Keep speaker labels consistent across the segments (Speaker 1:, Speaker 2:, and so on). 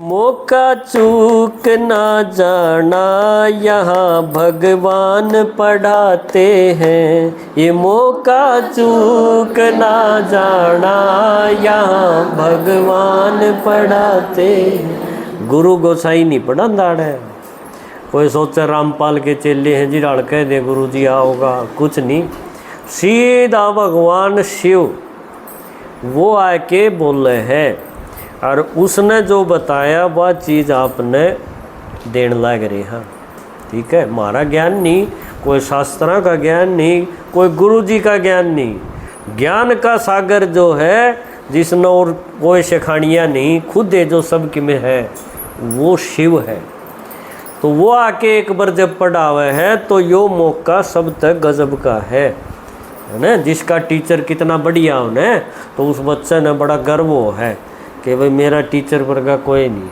Speaker 1: मौका चूक ना जाना यहाँ भगवान पढ़ाते हैं। ये मौका चूक ना जाना यहाँ भगवान पढ़ाते हैं। गुरु गोसाई नहीं पढ़ा दाड़ा। कोई सोचे रामपाल के चेले हैं जी डाल कह दे गुरु जी आओगा, कुछ नहीं। सीधा भगवान शिव वो आके बोले हैं और उसने जो बताया वह चीज़ आपने देन लग रही है। ठीक है, हमारा ज्ञान नहीं, कोई शास्त्रों का ज्ञान नहीं, कोई गुरु जी का ज्ञान नहीं। ज्ञान का सागर जो है जिसने और कोई सिखानियाँ नहीं, खुद है जो सबकी में है, वो शिव है। तो वो आके एक बार जब पढ़ावे है तो यो मौका सब तक गजब का है ना। जिसका टीचर कितना बढ़िया होने तो उस बच्चे ने बड़ा गर्व हो है कि भाई मेरा टीचर वर्गा कोई नहीं,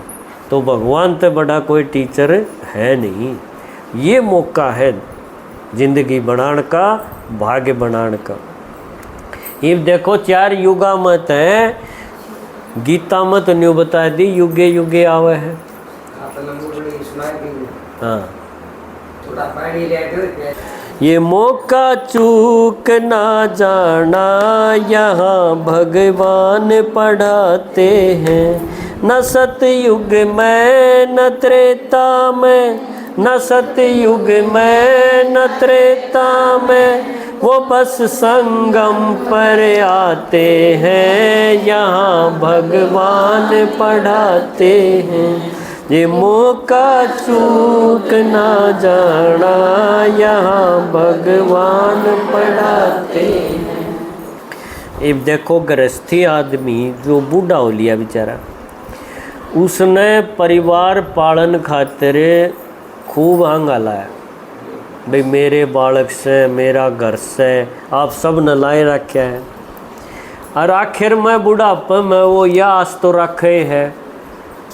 Speaker 1: तो भगवान से बड़ा कोई टीचर है नहीं। ये मौका है जिंदगी बनाने का, भाग्य बनाने का। ये देखो 4 युगा मत है, गीता मत न्यू बता दी युगे युगे आवे है। हाँ, ये मौका चूक ना जाना यहाँ भगवान पढ़ाते हैं। न सतयुग में न त्रेता में, न सतयुग में न त्रेता में, वो बस संगम पर आते हैं। यहाँ भगवान पढ़ाते हैं। ये मौका चूक ना जाना यहाँ भगवान पढ़ाते हैं। अब देखो गृहस्थी आदमी जो बूढ़ा हो लिया बेचारा, उसने परिवार पालन खातिर खूब आंगा लाया। भाई मेरे बालक से, मेरा घर से, आप सब न लाए रखे है। और आखिर में बुढ़ापे में वो यह आस तो रखे है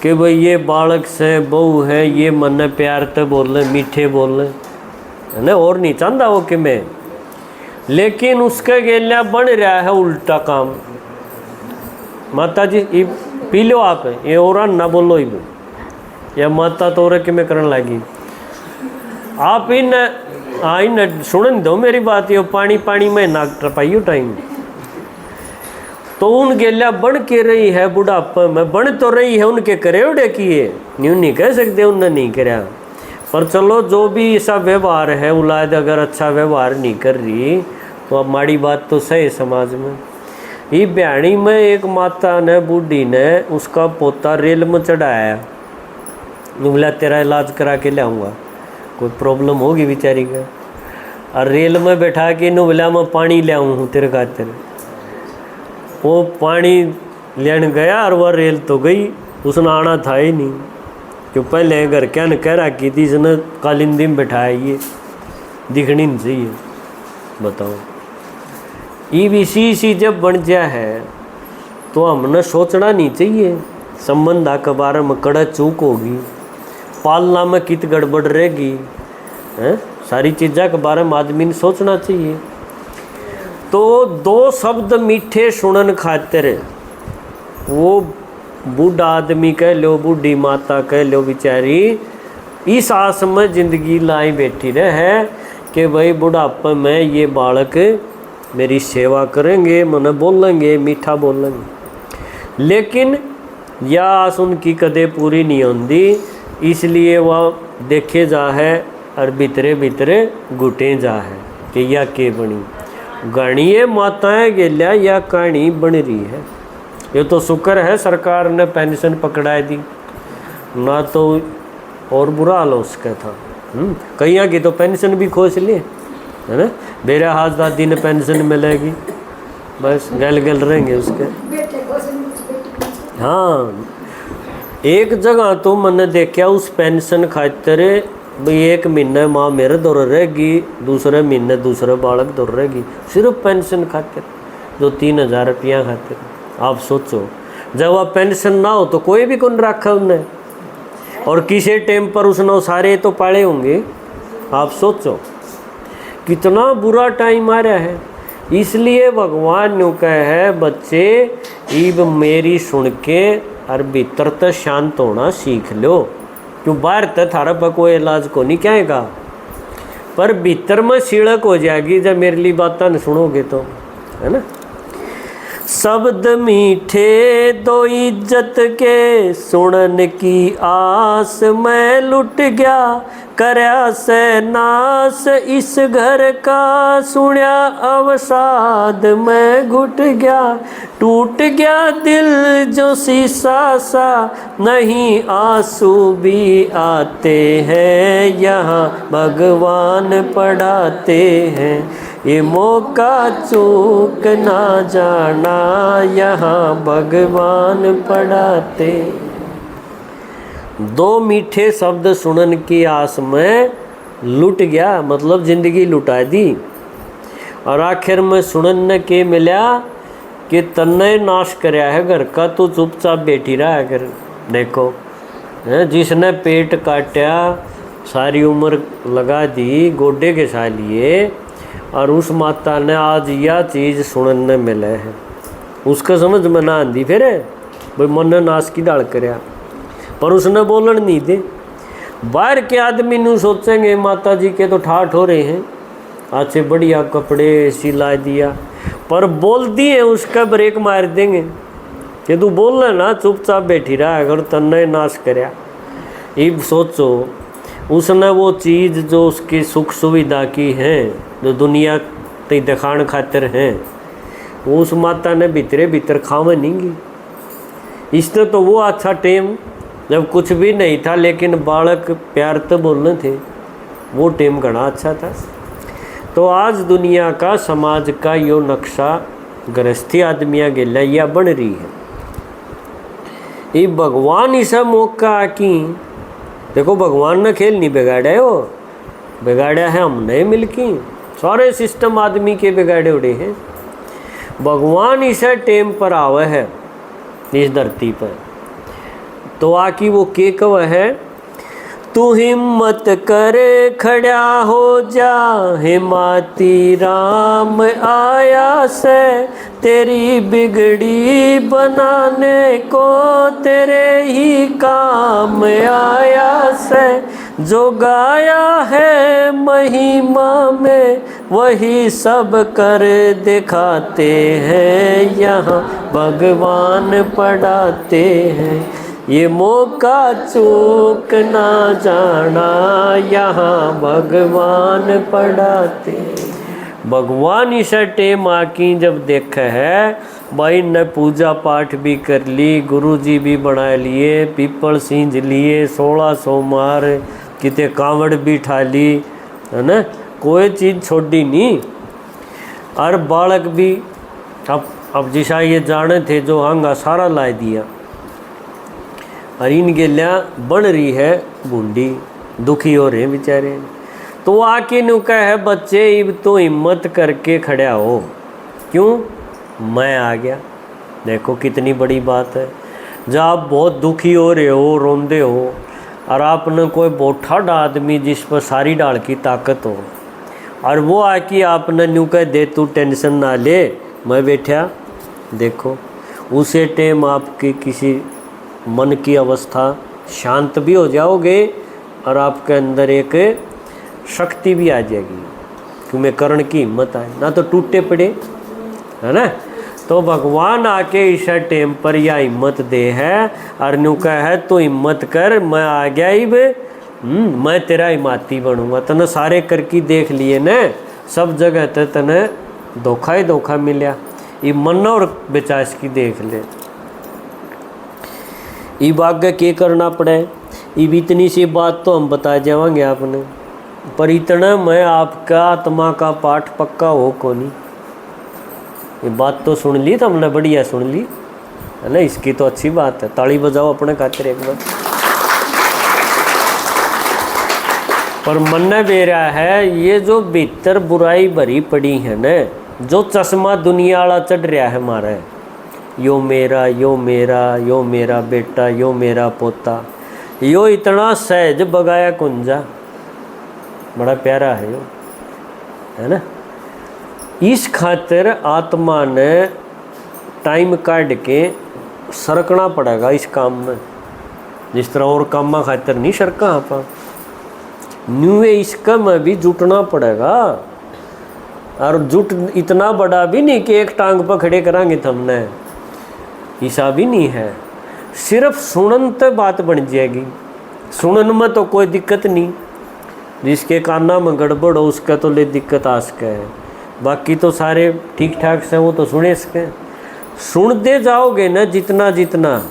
Speaker 1: कि भाई ये बालक से बहू है, ये मन प्यार ते बोले, मीठे बोले है ना, और नहीं चाहता वो कि मैं। लेकिन उसके गेलिया बन रहा है उल्टा काम। माता जी ये पी लो आप, ये और ना बोलो ही, या माता तो और कि मैं करने लगी। आप इन सुन दो मेरी बात, ये पानी पानी में नाक टपाइयो टाइम। तो उन गेलिया बन के रही है बुढ़ापे में, बन तो रही है उनके करे उड़े किए, न्यू नहीं कह सकते उनने नहीं कराया। पर चलो जो भी ऐसा व्यवहार है, औलाद अगर अच्छा व्यवहार नहीं कर रही तो अब माड़ी बात तो सही समाज में। ये ब्याणी में एक माता ने, बूढ़ी ने उसका पोता रेल में चढ़ाया। बोला तेरा इलाज करा के लाऊंगा, कोई प्रॉब्लम होगी बेचारी का। और रेल में बैठा के बोला मैं पानी ले आऊँ तेरे खातिर। वो पानी लेने गया और वह रेल तो गई, उसने आना था ही नहीं। जो पहले घर क्या न कह रहा की थी, इसने कालिंदी में बैठाया, ये दिखनी नहीं चाहिए। बताओ ये इसी जब बन जाए है तो हमने सोचना नहीं चाहिए संबंध के बारे में कड़ा चूक होगी, पालना में कित गड़बड़ रहेगी है, सारी चीज़ों के बारे में आदमी ने सोचना चाहिए। तो 2 शब्द मीठे सुनन खातिर वो बूढ़ा आदमी कह लो, बूढ़ी माता कह लो, बेचारी इस आस में ज़िंदगी लाई बैठी रहे कि भाई बुढ़ापे में ये बालक मेरी सेवा करेंगे, मने बोलेंगे, मीठा बोलेंगे। लेकिन यह आस उनकी कदे पूरी नहीं होती, इसलिए वह देखे जा है और भीतरे भीतरे घुटे जा है कि यह के बनी गणीय माताएं गेलिया या कहानी बन रही है। ये तो शुक्र है सरकार ने पेंशन पकड़ा दी, ना तो और बुरा हाल उसका था। कहीं की तो पेंशन भी खोज लिए है ना, मेरे हाथ दिन पेंशन मिलेगी, बस गल गल रहेंगे उसके। हाँ, एक जगह तो मैंने देखा उस पेंशन खातिर भाई 1 महीने माँ मेरे दौर रहेगी, दूसरे महीने दूसरे बालक दौर रहेगी, सिर्फ पेंशन खातिर, जो 3000 रुपया खातिर। आप सोचो जब वह पेंशन ना हो तो कोई भी कौन रखा उन्हें, और किसी टाइम पर उसने सारे तो पाले होंगे। आप सोचो कितना बुरा टाइम आ रहा है। इसलिए भगवान ने कहा है बच्चे ईब मेरी सुन के और भीतर तो शांत होना सीख लो। क्यों बाहर तो थारा पर कोई इलाज को नहीं कहेगा, पर भीतर में सीढ़क हो जाएगी जब मेरे लिए बातें सुनोगे तो, है ना। शब्द मीठे दो इज्जत के, सुनन की आस में लुट गया, करया से नास इस घर का, सुनिया अवसाद में घुट गया। टूट गया दिल जो शीशा सा, नहीं आंसू भी आते हैं, यहाँ भगवान पढ़ाते हैं। ये मौका चूक ना जाना, यहाँ भगवान पढ़ाते। दो मीठे शब्द सुनन की आस में लुट गया, मतलब जिंदगी लुटा दी। और आखिर में सुनन के मिला कि तन्ने नाश करया है घर का, तो चुपचाप बैठी रहा है कर। देखो जिसने पेट काटा, सारी उम्र लगा दी गोडे के सालिए, और उस माता ने आज यह चीज़ सुनने मिले है, उसका समझ में ना आंदी फिर भाई मन नाश की डाल करया, पर उसने बोलन नहीं दे। बाहर के आदमी नू सोचेंगे माता जी के तो ठाठ हो रहे हैं, अच्छे बढ़िया कपड़े सिला दिया, पर बोल दिए उसका ब्रेक मार देंगे कि तू बोलना ना, चुपचाप बैठी रहा अगर तन्ने नाश करया। ये सोचो उसने वो चीज़ जो उसकी सुख सुविधा की है, जो दुनिया ते दिखाने खातिर हैं, वो उस माता ने भीतरे भीतर खावे नहीं। इसने तो वो अच्छा टेम जब कुछ भी नहीं था, लेकिन बालक प्यार तो बोलने थे, वो टेम घना अच्छा था। तो आज दुनिया का समाज का यो नक्शा गृहस्थी आदमियाँ गेला या बन रही है। ये भगवान इसा मौका की, देखो भगवान ने खेल नहीं बिगाड़ा है, वो बिगाड़ा है हमने मिलके, सारे सिस्टम आदमी के बिगाड़े उड़े हैं। भगवान इसे टेम पर आवे है इस धरती पर, तो आकी वो के कव है, तू हिम्मत करे खड़ा हो जा, हिमाती राम आया से, तेरी बिगड़ी बनाने को, तेरे ही काम आया से। जो गाया है महिमा में, वही सब कर दिखाते हैं, यहाँ भगवान पढ़ाते हैं। ये मौका चूक ना जाना, यहाँ भगवान पढ़ाते। भगवान इस टेम आकी जब देखा है, भाई ने पूजा पाठ भी कर ली, गुरुजी भी बना लिए, पीपल सींच लिए, 16 सोमवार किते कांवड़ भी ठा ली, है ना, कोई चीज़ छोड़ी नहीं। और बालक भी अब जिसा ये जाने थे जो हंगा सारा ला दिया, और इन गेलियाँ बन रही है बूंदी, दुखी हो रहे हैं बेचारे। तो आके नु कहे बच्चे इब तो हिम्मत करके खड़ा हो, क्यों मैं आ गया। देखो कितनी बड़ी बात है। जब आप बहुत दुखी हो रहे हो, रोंदे हो, और आपने कोई बोठा आदमी जिस पर सारी डाल की ताकत हो, और वो आके आपने न्यू कह दे तू टेंशन ना ले मैं बैठा, देखो उसे टाइम आपकी किसी मन की अवस्था शांत भी हो जाओगे, और आपके अंदर एक शक्ति भी आ जाएगी, क्योंकि करण की हिम्मत आए ना, तो टूटे पड़े, है ना। तो भगवान आके इस टाइम पर यह हिम्मत दे है, और न्यू कह है तो हिम्मत कर, मैं आ गया ही बे, मैं तेरा हिमाती बनूंगा। तने सारे करके देख लिए न, सब जगह तो तने धोखा ही धोखा मिला। ये मन और बेचास की देख ले, इब आगे के करना पड़े। इब इतनी सी बात तो हम बता जाएंगे आपने, पर इतना मैं आपका आत्मा का पाठ पक्का हो को नहीं। ये बात तो सुन ली तो हमने, बढ़िया सुन ली, है ना, इसकी तो अच्छी बात है। ताली बजाओ अपने खातिर एक बार। पर मन ने बेरा है, ये जो भीतर बुराई भरी पड़ी है न, जो चश्मा दुनिया वाला चढ़ रहा है हमारा, यो मेरा यो मेरा यो मेरा बेटा यो मेरा पोता, यो इतना सहज बगाया कुंजा, बड़ा प्यारा है यो, है ना। इस खातिर आत्मा ने टाइम काट के सरकना पड़ेगा इस काम में, जिस तरह और काम में खातर नहीं सरका आप न्यूए इसका में भी जुटना पड़ेगा। और जुट इतना बड़ा भी नहीं कि एक टांग पर खड़े करांगे तुमने, ऐसा भी नहीं है। सिर्फ सुनन तो बात बन जाएगी, सुनन में तो कोई दिक्कत नहीं, जिसके काना में गड़बड़ हो उसका तो ले दिक्कत आ सके है, बाकी तो सारे ठीक ठाक से वो तो सुने सके। सुनते जाओगे ना जितना जितना,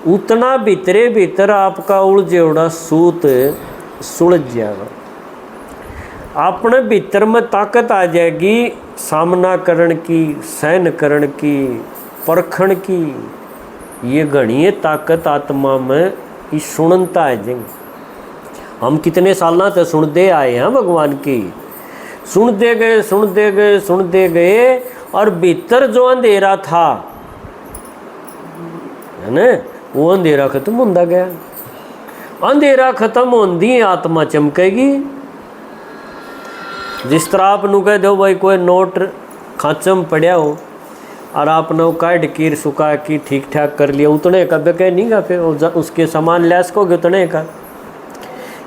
Speaker 1: उतना भीतरे भीतर आपका उलझे उड़ा सूत सुलझ जाएगा। अपने भीतर में ताकत आ जाएगी सामना करण की, सहन करण की, परखण की। ये घनी ताकत आत्मा में इस सुननता आ जाएगी। हम कितने साल तक सुनते आए हैं भगवान की, सुनते गए सुनते गए सुनते गए, और भीतर जो अंधेरा था है ना, वो अंधेरा खत्म होता गया। अंधेरा खत्म होती आत्मा चमकेगी। जिस तरह आप नु कह दो भाई कोई नोट खांचम पड़ा हो और आपने वो काट कीर सुखा की ठीक ठाक कर लिया, उतने का बेके नहीं का, फिर उसके सामान लैस को उतने का।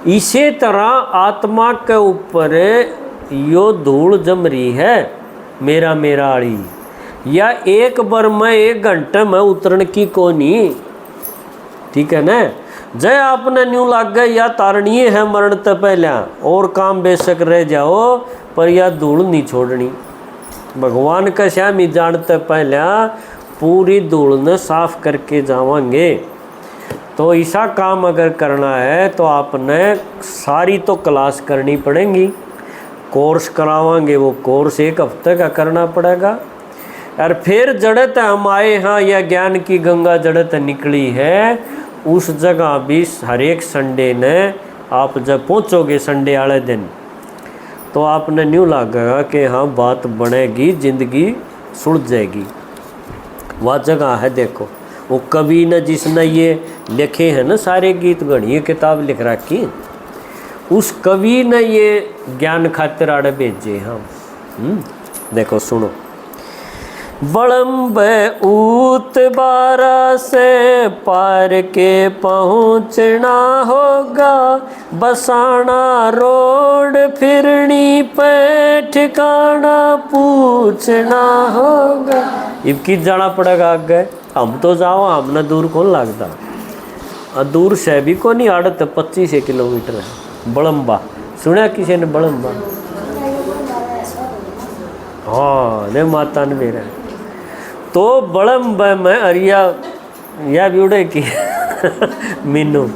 Speaker 1: इसी तरह आत्मा के ऊपर यो धूल जम रही है मेरा मेरा आड़ी, या एक बार में 1 घंटे में उतरन की को नहीं, ठीक है ना। जय आपने न्यू लाग गए या तारणीय है मरण तो पहला, और काम बेशक रह जाओ पर या धूल नहीं छोड़नी। भगवान का श्यामी जानते पहला पूरी धूल ने साफ करके जावांगे। तो ऐसा काम अगर करना है तो आपने सारी तो क्लास करनी पड़ेगी, कोर्स करावांगे, वो कोर्स 1 हफ्ते का करना पड़ेगा। और फिर जड़त हम आए हाँ या ज्ञान की गंगा जड़त निकली है, उस जगह भी हर एक संडे ने आप जब पहुंचोगे संडे वाले दिन, तो आपने न्यू लगेगा कि हाँ बात बनेगी, जिंदगी सुलझ जाएगी। वह जगह है देखो, वो कवि ने जिसने ये लिखे हैं ना सारे गीत गढ़ी किताब लिख रखी, उस कवि ने ये ज्ञान खातिर आड़े भेजे। हम देखो सुनो। बड़म्ब ऊत बारा से पार के पहुँचना होगा, बसाना रोड फिरनी पे ठिकाना पूछना होगा। इबकी जाना पड़ेगा आगे, हम तो जाओ, हमने दूर कौन लगता, और दूर से भी को नहीं, आड़त 25 किलोमीटर है बड़म्बा। सुना किसी ने बड़म्बा? हाँ ने माता ने मेरा। तो बड़म्ब में अरिया या ब्यूड़े की मीनू।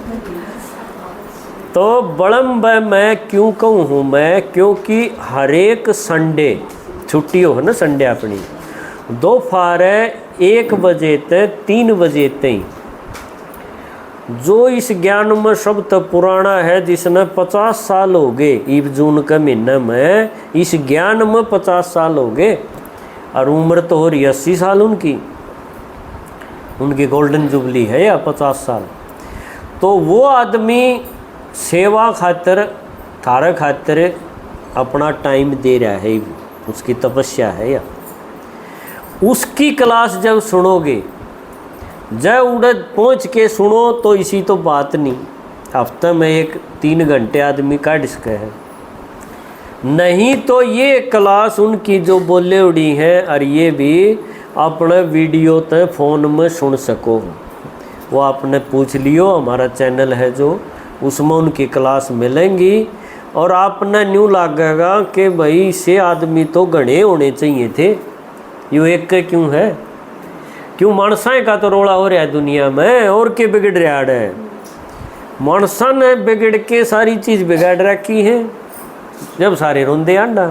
Speaker 1: तो बड़म्ब में क्यों कहूँ हूँ मैं, क्योंकि हर एक संडे छुट्टी हो है ना, संडे अपनी दोपहर 1 बजे तक 3 बजे तक जो इस ज्ञान में शब्द पुराना है, जिसने 50 साल हो गए, ईब जून के महीने में इस ज्ञान में 50 साल हो गए, और उम्र तो हो रही 80 साल उनकी गोल्डन जुबली है या 50 साल। तो वो आदमी सेवा खातिर थारे खातिर अपना टाइम दे रहा है, उसकी तपस्या है। या उसकी क्लास जब सुनोगे, जब उड़े पहुँच के सुनो तो इसी तो बात नहीं, हफ्ते में 1-3 घंटे आदमी काट सके है। नहीं तो ये क्लास उनकी जो बोले उड़ी है, और ये भी अपने वीडियो तो फ़ोन में सुन सको, वो आपने पूछ लियो, हमारा चैनल है जो, उसमें उनकी क्लास मिलेंगी। और आपने न्यू लगेगा कि भाई से आदमी तो घने होने चाहिए थे, यो एक के क्यों है, क्यों मानसाए का तो रोड़ा हो रहा है दुनिया में, और के बिगड़ रहा है। मानसा ने बिगड़ के सारी चीज़ बिगाड़ रखी है, जब सारे रोंदे आंडा।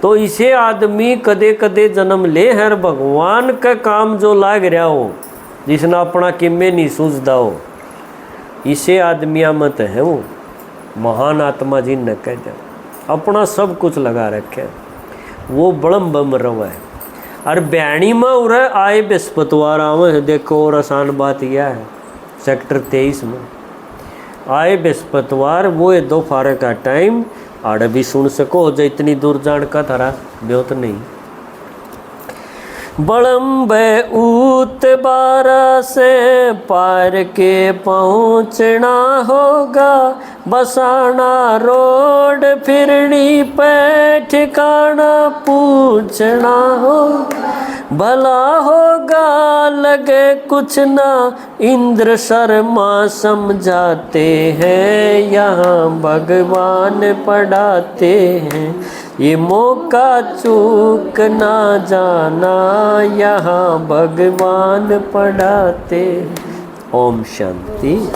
Speaker 1: तो इसे आदमी कदे कदे जन्म ले है, भगवान का काम जो लाग रहा हो, जिसने अपना किम्मे नहीं सूझदा हो, इसे आदमिया मत है। वो महान आत्मा जी ने कह दिया, अपना सब कुछ लगा रखे, वो बड़म बम रवा है। और बयानी में उरे आए बृहस्पतिवार आवे, देखो और आसान बात यह है, सेक्टर 23 में आए बृहस्पतिवार, वो ये दोपहर का टाइम आड़े भी सुन सको, जो इतनी दूर जान का थारा ब्योत नहीं। बड़म्ब ऊत बारा से पार के पहुँचना होगा, बसाना रोड फिरनी पे ठिकाना पूछना हो। भला होगा लगे कुछ ना, इंद्र शर्मा समझाते हैं, यहाँ भगवान पढ़ाते हैं। ये मौका चूक ना जाना, यहाँ भगवान पढ़ाते। ओम शांति।